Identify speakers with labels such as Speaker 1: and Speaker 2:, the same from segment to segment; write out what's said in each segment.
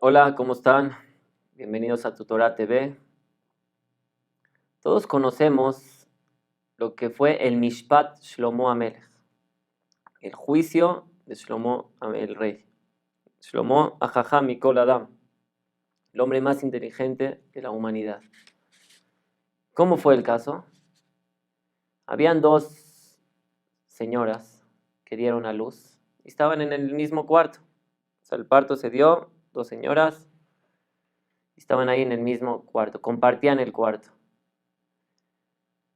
Speaker 1: Hola, ¿cómo están? Bienvenidos a Tutorá TV. Todos conocemos lo que fue el Mishpat Shlomo HaMelech, el juicio de Shlomo el rey. Shlomo Ajajam Mikol Adam, el hombre más inteligente de la humanidad. ¿Cómo fue el caso? Habían dos señoras que dieron a luz y estaban en el mismo cuarto. O sea, el parto se dio, dos señoras estaban ahí en el mismo cuarto, compartían el cuarto.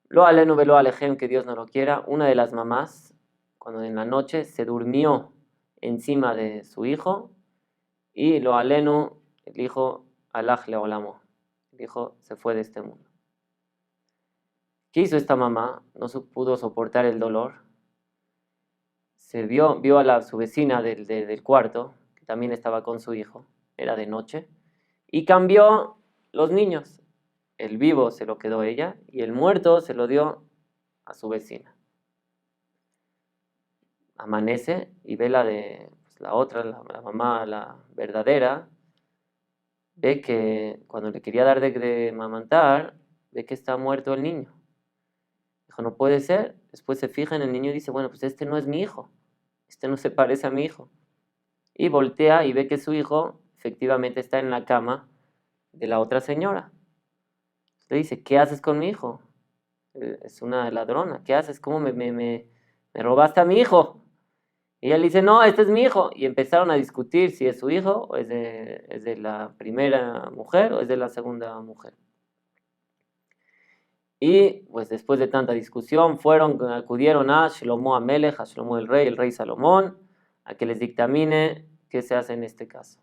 Speaker 1: Lo alenu velo alejem, que Dios no lo quiera, una de las mamás, cuando en la noche se durmió encima de su hijo, y lo alenu, el hijo, alaj leolamo, el hijo se fue de este mundo. ¿Qué hizo esta mamá? No pudo soportar el dolor. Vio a su vecina del cuarto, que también estaba con su hijo, era de noche, y cambió los niños. El vivo se lo quedó ella y el muerto se lo dio a su vecina. Amanece y ve la otra, la mamá, la verdadera, ve que cuando le quería dar de mamantar, ve que está muerto el niño. Dijo, no puede ser. Después se fija en el niño y dice, bueno, pues este no es mi hijo, este no se parece a mi hijo. Y voltea y ve que su hijo efectivamente está en la cama de la otra señora. Le dice, ¿qué haces con mi hijo? Es una ladrona, ¿qué haces? ¿Cómo me robaste a mi hijo? Y ella le dice, no, este es mi hijo. Y empezaron a discutir si es su hijo, o es de la primera mujer, o es de la segunda mujer. Y pues después de tanta discusión, acudieron a Shlomo HaMelech, a Shlomo el rey Salomón, a que les dictamine qué se hace en este caso.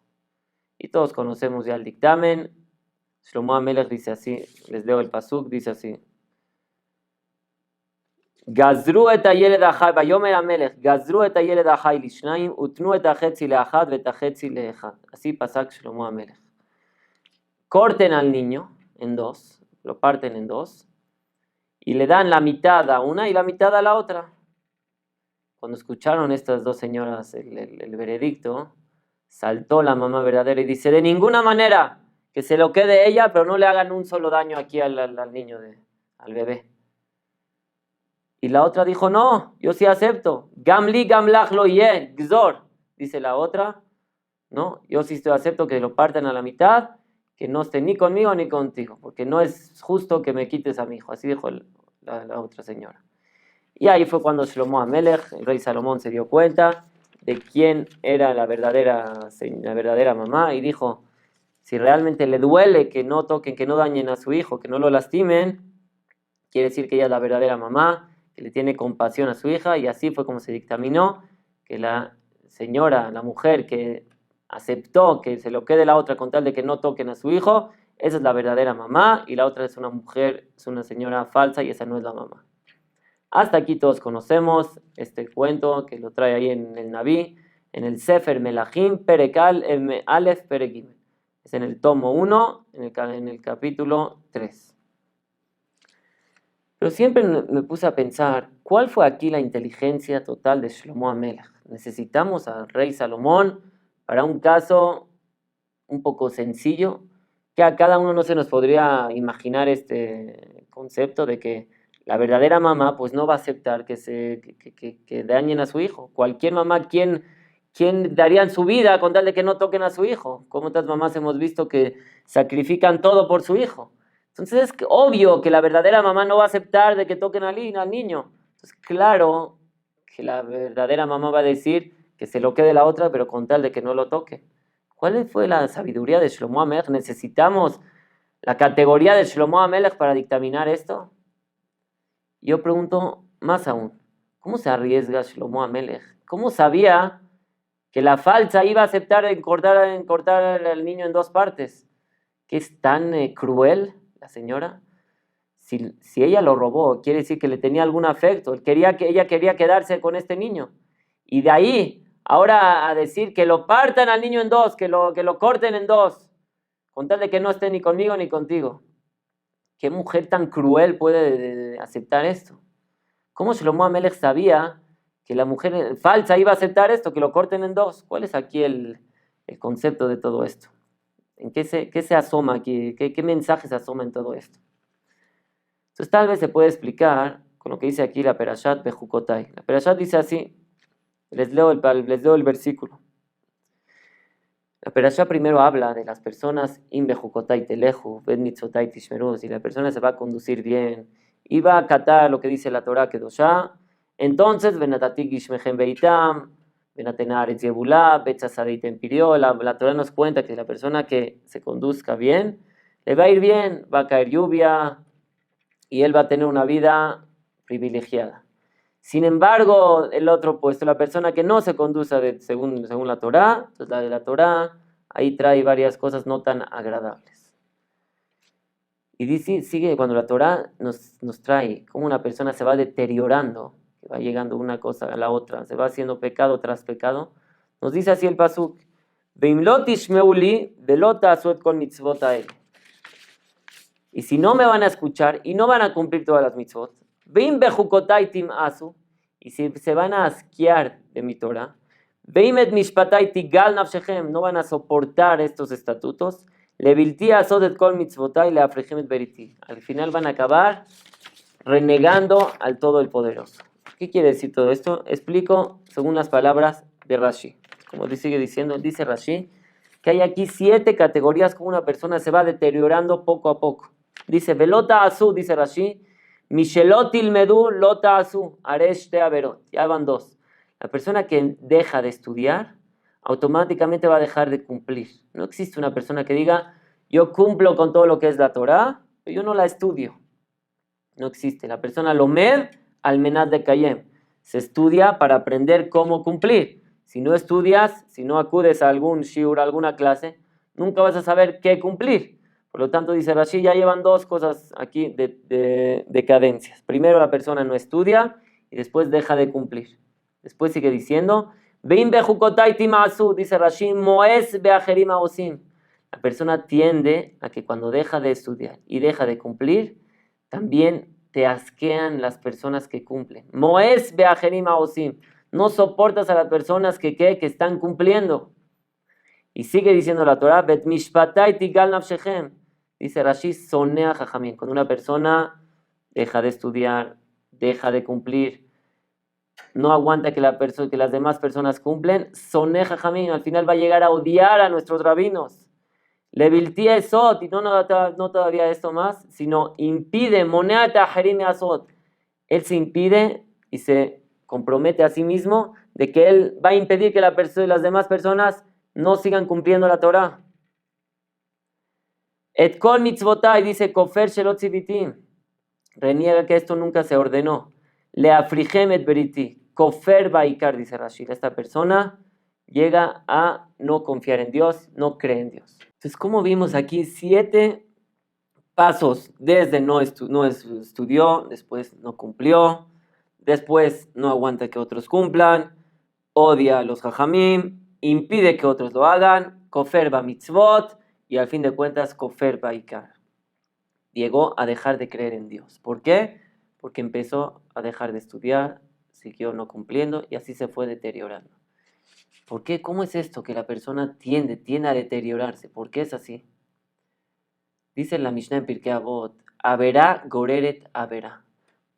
Speaker 1: Y todos conocemos ya el dictamen. Shlomo HaMelech dice así, les leo el pasuk, dice así. גזרו את הילד החי, ויאמר המלך, גזרו את הילד החי לשניים, ותנו את החצי לאחד ואת החצי לאחד. Así pasó Shlomo HaMelech. Corten al niño en dos, lo parten en dos, y le dan la mitad a una y la mitad a la otra. Cuando escucharon estas dos señoras el veredicto, saltó la mamá verdadera y dice, de ninguna manera, que se lo quede ella, pero no le hagan un solo daño aquí al niño, al bebé. Y la otra dijo, no, yo sí acepto. Gamli gamlach lo ye, gzor. Dice la otra, no, yo sí acepto que lo partan a la mitad, que no esté ni conmigo ni contigo, porque no es justo que me quites a mi hijo. Así dijo la otra señora. Y ahí fue cuando Shlomo HaMelech, el rey Salomón, se dio cuenta de quién era la verdadera mamá y dijo, si realmente le duele que no toquen, que no dañen a su hijo, que no lo lastimen, quiere decir que ella es la verdadera mamá, que le tiene compasión a su hija, y así fue como se dictaminó que la señora, la mujer que aceptó que se lo quede la otra con tal de que no toquen a su hijo, esa es la verdadera mamá, y la otra es una mujer, es una señora falsa, y esa no es la mamá. Hasta aquí todos conocemos este cuento que lo trae ahí en el Naví, en el Sefer Melahim, Perekal, Aleph, Peregim. Es en el tomo 1, en el capítulo 3. Pero siempre me puse a pensar, ¿cuál fue aquí la inteligencia total de Shlomo HaMelech? Necesitamos al rey Salomón para un caso un poco sencillo, que a cada uno no se nos podría imaginar este concepto de que la verdadera mamá pues no va a aceptar que dañen a su hijo. Cualquier mamá, ¿quién darían su vida con tal de que no toquen a su hijo? Como otras mamás hemos visto que sacrifican todo por su hijo. Entonces es obvio que la verdadera mamá no va a aceptar de que toquen al niño. Entonces claro que la verdadera mamá va a decir que se lo quede la otra, pero con tal de que no lo toque. ¿Cuál fue la sabiduría de Shlomo HaMelech? ¿Necesitamos la categoría de Shlomo HaMelech para dictaminar esto? Yo pregunto más aún, ¿cómo se arriesga Shlomo HaMelech? ¿Cómo sabía que la falsa iba a aceptar en cortar al niño en dos partes? ¿Que es tan cruel la señora? Si ella lo robó, quiere decir que le tenía algún afecto. Ella quería quedarse con este niño. Y de ahí, ahora a decir que lo partan al niño en dos, que lo corten en dos. con tal de que no esté ni conmigo ni contigo. ¿Qué mujer tan cruel puede aceptar esto? ¿Cómo Shlomo Amelech sabía que la mujer falsa iba a aceptar esto, que lo corten en dos? ¿Cuál es aquí el concepto de todo esto? ¿En qué se asoma aquí? ¿Qué mensaje se asoma en todo esto? Entonces tal vez se puede explicar con lo que dice aquí la Perashat Bejukotai. La Perashat dice así, les leo el versículo. La Perashat primero habla de las personas in Bejukotai teleju, ben mitzotai tishmeru, si la persona se va a conducir bien y va a acatar lo que dice la Torah Kedoshá, entonces venatatik gishmechem beitam, venatenar etzebulá, betzasadeitem pirió, la Torah nos cuenta que la persona que se conduzca bien, le va a ir bien, va a caer lluvia y él va a tener una vida privilegiada. Sin embargo, el otro puesto, la persona que no se conduce según la Torá, entonces la de la Torá, ahí trae varias cosas no tan agradables. Y dice, sigue cuando la Torá nos trae cómo una persona se va deteriorando, que va llegando una cosa a la otra, se va haciendo pecado tras pecado. Nos dice así el pasuk, Veimlot ishmeuli velota asuet kol mitzvot hael. Y si no me van a escuchar y no van a cumplir todas las mitzvot, veim bejukotai tim asu, y si se van a asquear de mi Torah, veim et mishpatai tigal nafshechem, no van a soportar estos estatutos, levilti asod et kol mitzvotai leafrechem et beriti. Al final van a acabar renegando al todo el poderoso. ¿Qué quiere decir todo esto? Explico según las palabras de Rashi. Como sigue diciendo, dice Rashi, que hay aquí 7 categorías como una persona se va deteriorando poco a poco. Dice, velota asu, dice Rashi, mishelot ilmedu lota asu, aresh te averot. Ya van 2. La persona que deja de estudiar, automáticamente va a dejar de cumplir. No existe una persona que diga, yo cumplo con todo lo que es la Torah, pero yo no la estudio. No existe. La persona lomed al menat de kayem. Se estudia para aprender cómo cumplir. Si no estudias, si no acudes a algún shiur, a alguna clase, nunca vas a saber qué cumplir. Por lo tanto, dice Rashi, ya llevan 2 cosas aquí de decadencias. Primero, la persona no estudia y después deja de cumplir. Después sigue diciendo, Veim bejukotai timasu, dice Rashi, moes beajerim aosim. La persona tiende a que cuando deja de estudiar y deja de cumplir, también te asquean las personas que cumplen. Moes beajerim aosim. No soportas a las personas que están cumpliendo. Y sigue diciendo la Torah, Bet mishpatai tigal nafshechem. Dice Rashi, sonea jajamim. Cuando una persona deja de estudiar, deja de cumplir, no aguanta que las demás personas cumplen, sonea jajamim. Al final va a llegar a odiar a nuestros rabinos. Leviltía esot, y no todavía esto más, sino impide, monea tajerim asot. Él se impide y se compromete a sí mismo de que él va a impedir que las demás personas no sigan cumpliendo la Torah. Et kol mitzvotai, dice kofer shelot tzivitim, reniega que esto nunca se ordenó. Le afrijem et beriti, kofer baikar, dice Rashi. Esta persona llega a no confiar en Dios, no cree en Dios. Entonces, como vimos aquí, 7 pasos, desde no estudió, después no cumplió, después no aguanta que otros cumplan, odia a los jajamim, impide que otros lo hagan, kofer ba mitzvot, y al fin de cuentas, kofer baikar. Llegó a dejar de creer en Dios. ¿Por qué? Porque empezó a dejar de estudiar, siguió no cumpliendo, y así se fue deteriorando. ¿Por qué? ¿Cómo es esto que la persona tiende a deteriorarse? ¿Por qué es así? Dice la Mishnah en Pirkei Avot, Averá goreret averá.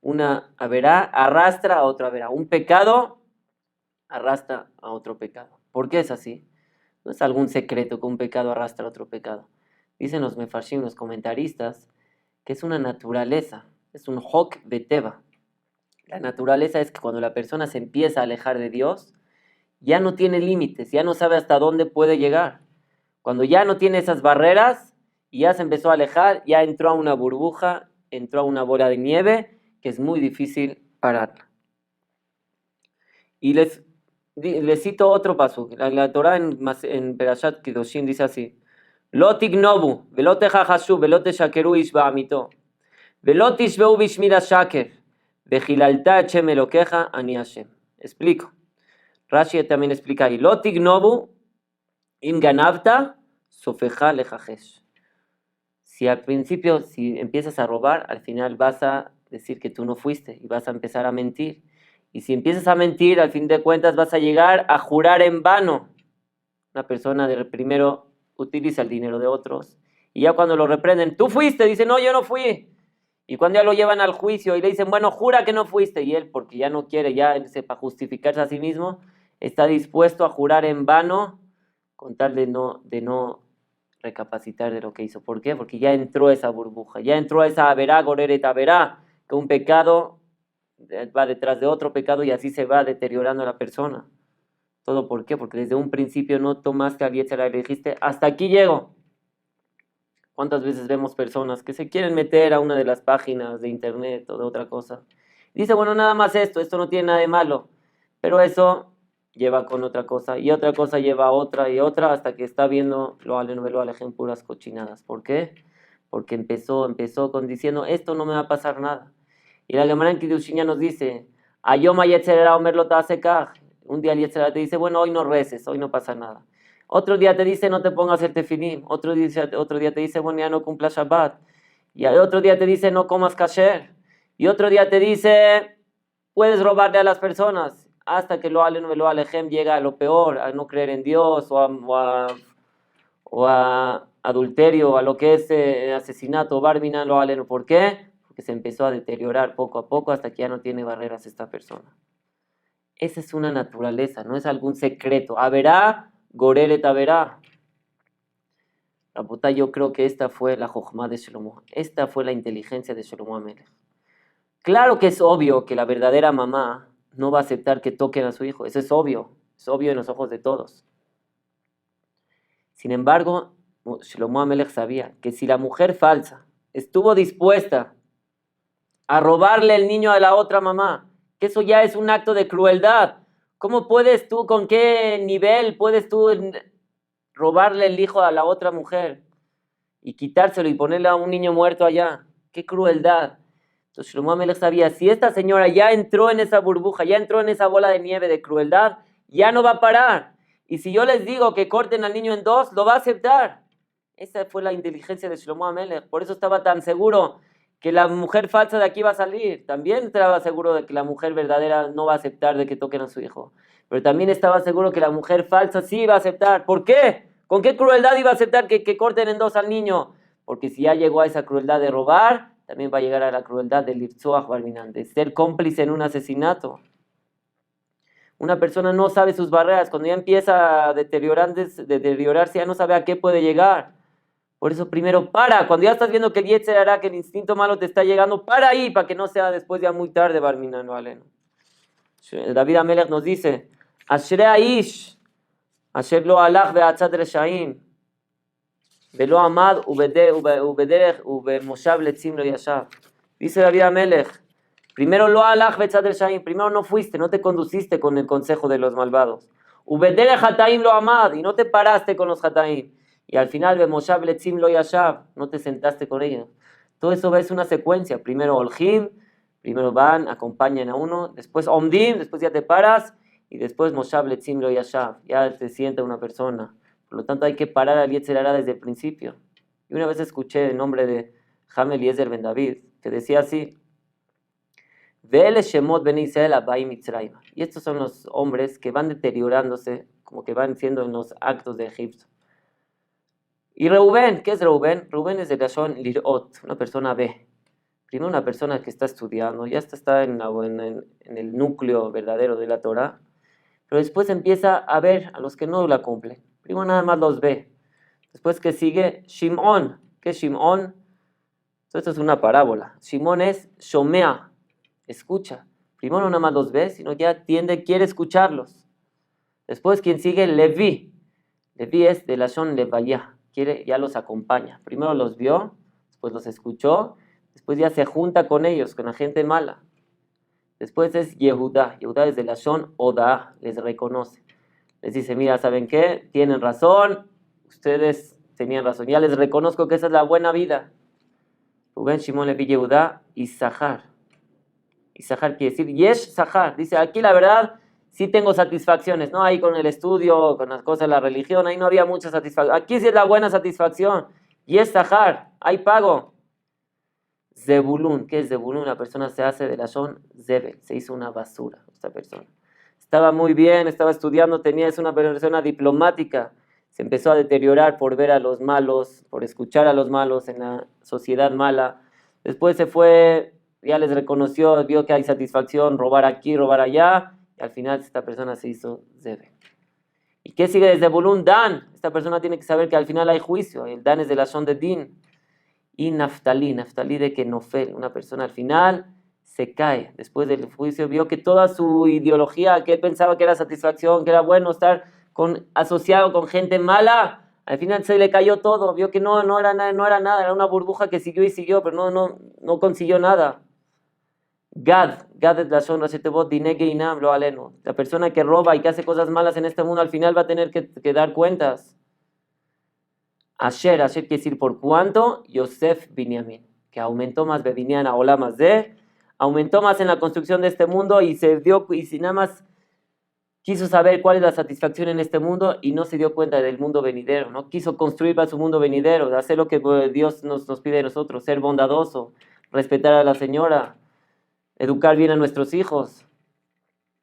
Speaker 1: Una averá arrastra a otra averá. Un pecado arrastra a otro pecado. ¿Por qué es así? No es algún secreto que un pecado arrastra a otro pecado. Dicen los mefarshim, los comentaristas, que es una naturaleza, es un hok beteva. La naturaleza es que cuando la persona se empieza a alejar de Dios, ya no tiene límites, ya no sabe hasta dónde puede llegar. Cuando ya no tiene esas barreras y ya se empezó a alejar, ya entró a una burbuja, entró a una bola de nieve que es muy difícil pararla. Y les cito otro paso. La Torah en Perashat Kedoshim dice así: Lo tignobu, velo tehachashu, velo teshakeru ish ba'amito, velo tishveu bishmira shaker, vejilalta Hashem elokeja ani Hashem. Explico. Rashi también explica ahí. Lo tignobu, im ganavta, sofeja lejajesh. Si al principio, si empiezas a robar, al final vas a decir que tú no fuiste y vas a empezar a mentir. Y si empiezas a mentir, al fin de cuentas vas a llegar a jurar en vano. Una persona primero utiliza el dinero de otros y ya cuando lo reprenden, tú fuiste, dice, no, yo no fui. Y cuando ya lo llevan al juicio y le dicen, bueno, jura que no fuiste, y él, porque ya no quiere, ya para justificarse a sí mismo, está dispuesto a jurar en vano con tal de no recapacitar de lo que hizo. ¿Por qué? Porque ya entró esa burbuja, ya entró esa averá, goreret averá, que un pecado va detrás de otro pecado y así se va deteriorando la persona. ¿Todo por qué? Porque desde un principio no tomaste al Yetzer Hara y dijiste, hasta aquí llego. ¿Cuántas veces vemos personas que se quieren meter a una de las páginas de internet o de otra cosa? Dice, bueno, nada más esto no tiene nada de malo. Pero eso lleva con otra cosa y otra cosa lleva a otra y otra hasta que está viendo lo alejen puras cochinadas. ¿Por qué? Porque empezó con diciendo, esto no me va a pasar nada. Y la Gemara en Kiddushin ya nos dice, Ayoma Yetzer Hara Omer lo ta'asekaj. Un día el Yetzer Hara te dice, bueno, hoy no reces, hoy no pasa nada. Otro día te dice, no te pongas el tefilim. Otro día te dice, bueno, ya no cumplas Shabbat. Y otro día te dice, no comas kasher. Y otro día te dice, puedes robarle a las personas. Hasta que lo alejem llega a lo peor, a no creer en Dios o a adulterio, a lo que es asesinato, barbina, lo alen. ¿Por qué? Porque se empezó a deteriorar poco a poco hasta que ya no tiene barreras esta persona. Esa es una naturaleza, no es algún secreto. Haberá, goreret haberá. La puta, yo creo que esta fue la jochma de Shlomo. Esta fue la inteligencia de Shlomo Amelech. Claro que es obvio que la verdadera mamá no va a aceptar que toquen a su hijo. Eso es obvio en los ojos de todos. Sin embargo, Shlomo Amelech sabía que si la mujer falsa estuvo dispuesta a robarle el niño a la otra mamá, que eso ya es un acto de crueldad. ¿Cómo puedes tú, con qué nivel puedes tú robarle el hijo a la otra mujer y quitárselo y ponerle a un niño muerto allá? ¡Qué crueldad! Entonces Shlomo Amelech sabía, si esta señora ya entró en esa burbuja, ya entró en esa bola de nieve de crueldad, ya no va a parar. Y si yo les digo que corten al niño en dos, lo va a aceptar. Esa fue la inteligencia de Shlomo Amelech. Por eso estaba tan seguro que la mujer falsa de aquí va a salir. También estaba seguro de que la mujer verdadera no va a aceptar de que toquen a su hijo. Pero también estaba seguro que la mujer falsa sí va a aceptar. ¿Por qué? ¿Con qué crueldad iba a aceptar que corten en dos al niño? Porque si ya llegó a esa crueldad de robar, también va a llegar a la crueldad del Lirtzoach Barminan, de ser cómplice en un asesinato. Una persona no sabe sus barreras. Cuando ya empieza a deteriorarse, ya no sabe a qué puede llegar. Por eso primero para, cuando ya estás viendo que el Yetzer Hara, que el instinto malo te está llegando, para ahí, para que no sea después ya muy tarde, Barminan, ¿vale? David Amelech nos dice, Ashrei Aish, Asher lo halach be'atzad reshaim, ve'lo amad ubederech ubemoshav letzim lo yashav. Dice David Amelech, primero lo halach be'atzad reshaim, primero no fuiste, no te conduciste con el consejo de los malvados. Ubederech hataim lo amad, y no te paraste con los hataim. Y al final, Bemoshav letzim lo yashav, no te sentaste con ellos. Todo eso es una secuencia. Primero Olhim, primero van, acompañan a uno, después Omdim, después ya te paras, y después Moshav letzim lo yashav, ya te sienta una persona. Por lo tanto, hay que parar al Yetzer Hara desde el principio. Y una vez escuché el nombre de Ham Eliezer ben David, que decía así, Ve'ele shemot ben Israel abayim Mitzrayim. Y estos son los hombres que van deteriorándose, como que van siendo en los actos de Egipto. Y Reubén, ¿qué es Reubén? Reubén es de Lashon Lirot, una persona B. Primero una persona que está estudiando, ya está en el núcleo verdadero de la Torah, pero después empieza a ver a los que no la cumplen. Primero nada más los ve. Después que sigue Shimón. ¿Qué es Shimón? Esto es una parábola. Shimón es Shomea, escucha. Primero no nada más los ve, sino ya quiere escucharlos. Después quien sigue, Leví. Leví es de Lashon Levayá. Ya los acompaña. Primero los vio, después los escuchó, después ya se junta con ellos, con la gente mala. Después es Yehudá. Yehudá es de Lashon Odá, les reconoce. Les dice, mira, ¿saben qué? Tienen razón, ustedes tenían razón. Ya les reconozco que esa es la buena vida. Rubén, Shimón, Leví, Yehudá y Sahar. Y Sahar quiere decir, Yesh Sahar. Dice, aquí la verdad, sí tengo satisfacciones, ¿no? Ahí con el estudio, con las cosas de la religión, ahí no había mucha satisfacción. Aquí sí es la buena satisfacción. Y es Sahar. hay pago. Zebulun, ¿qué es Zebulun? La persona se hace de Lashon Zebel, se hizo una basura esta persona. Estaba muy bien, estaba estudiando, es una persona diplomática, se empezó a deteriorar por ver a los malos, por escuchar a los malos en la sociedad mala. Después se fue, ya les reconoció, vio que hay satisfacción, robar aquí, robar allá, y al final esta persona se hizo Zebel. ¿Y qué sigue desde Zebulun? Dan. Esta persona tiene que saber que al final hay juicio. El Dan es de Lashon de Din. Y Naftali de que Nofel, una persona al final se cae. Después del juicio vio que toda su ideología, que él pensaba que era satisfacción, que era bueno estar asociado con gente mala, al final se le cayó todo. Vio que no era nada, era una burbuja que siguió y siguió, pero no consiguió nada. Gad es Lashon Rashi Tevot Dinege Inam Lo Alenu. La persona que roba y que hace cosas malas en este mundo al final va a tener que dar cuentas. Asher quiere decir por cuánto. Yosef Binyamin, que aumentó más Bebinyan a Olam Hazeh, aumentó más en la construcción de este mundo y si nada más quiso saber cuál es la satisfacción en este mundo y no se dio cuenta del mundo venidero, no quiso construir para su mundo venidero, de hacer lo que Dios nos pide de nosotros, ser bondadoso, respetar a la señora, educar bien a nuestros hijos.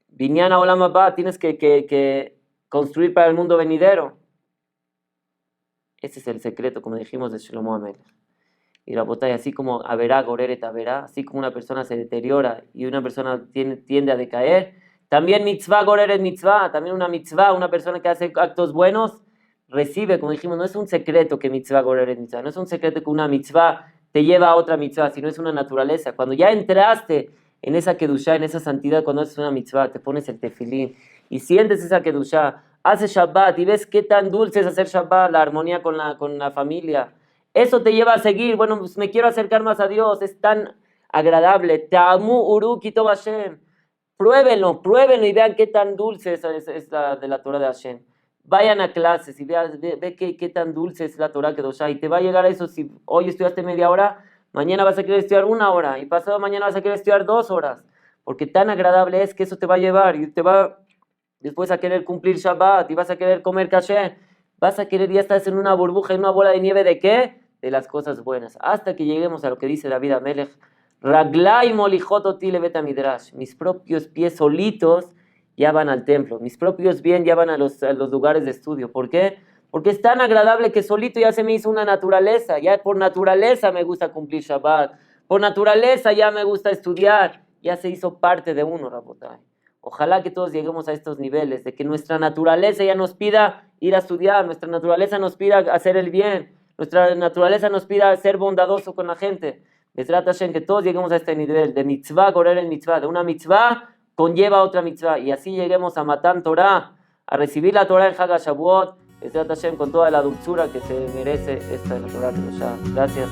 Speaker 1: Binyan a Olam Haba, tienes que construir para el mundo venidero. Ese es el secreto, como dijimos, de Shlomo HaMelech. Y Rabotay, así como Averá, Goreret Averá, así como una persona se deteriora y una persona tiende a decaer, también mitzvah Goreret mitzvah, también una mitzvah, una persona que hace actos buenos, recibe, como dijimos, no es un secreto que mitzvah Goreret mitzvah, no es un secreto que una mitzvah te lleva a otra mitzvah, sino es una naturaleza. Cuando ya entraste en esa kedushá, en esa santidad, cuando haces una mitzvah, te pones el tefilín y sientes esa kedushá, haces Shabbat y ves qué tan dulce es hacer Shabbat, la armonía con la familia. Eso te lleva a seguir. Bueno, pues me quiero acercar más a Dios. Es tan agradable. Ta'amu uruki tov Hashem. Pruébenlo y vean qué tan dulce es la de la Torah de Hashem. Vayan a clases y ve qué tan dulce es la Torah Kedoshá. Y te va a llegar a eso. Si hoy estudiaste media hora, mañana vas a querer estudiar 1 hora. Y pasado mañana vas a querer estudiar 2 horas. Porque tan agradable es que eso te va a llevar y te va después a querer cumplir Shabbat y vas a querer comer kasher, vas a querer, ya estás en una burbuja, en una bola de nieve, ¿de qué? De las cosas buenas, hasta que lleguemos a lo que dice David HaMelech, Raglai molijot oti lebet hamidrash, mis propios pies solitos ya van al templo, mis propios pies ya van a los lugares de estudio. ¿Por qué? Porque es tan agradable que solito ya se me hizo una naturaleza, ya por naturaleza me gusta cumplir Shabbat, por naturaleza ya me gusta estudiar, ya se hizo parte de uno, Rabotay. Ojalá que todos lleguemos a estos niveles, de que nuestra naturaleza ya nos pida ir a estudiar, nuestra naturaleza nos pida hacer el bien, nuestra naturaleza nos pida ser bondadoso con la gente. Bezrat Hashem, que todos lleguemos a este nivel de mitzvah, correr en mitzvah, de una mitzvah conlleva otra mitzvah, y así lleguemos a Matan Torah, a recibir la Torah en Hag HaShavuot, Bezrat Hashem, con toda la dulzura que se merece esta Torah. Gracias.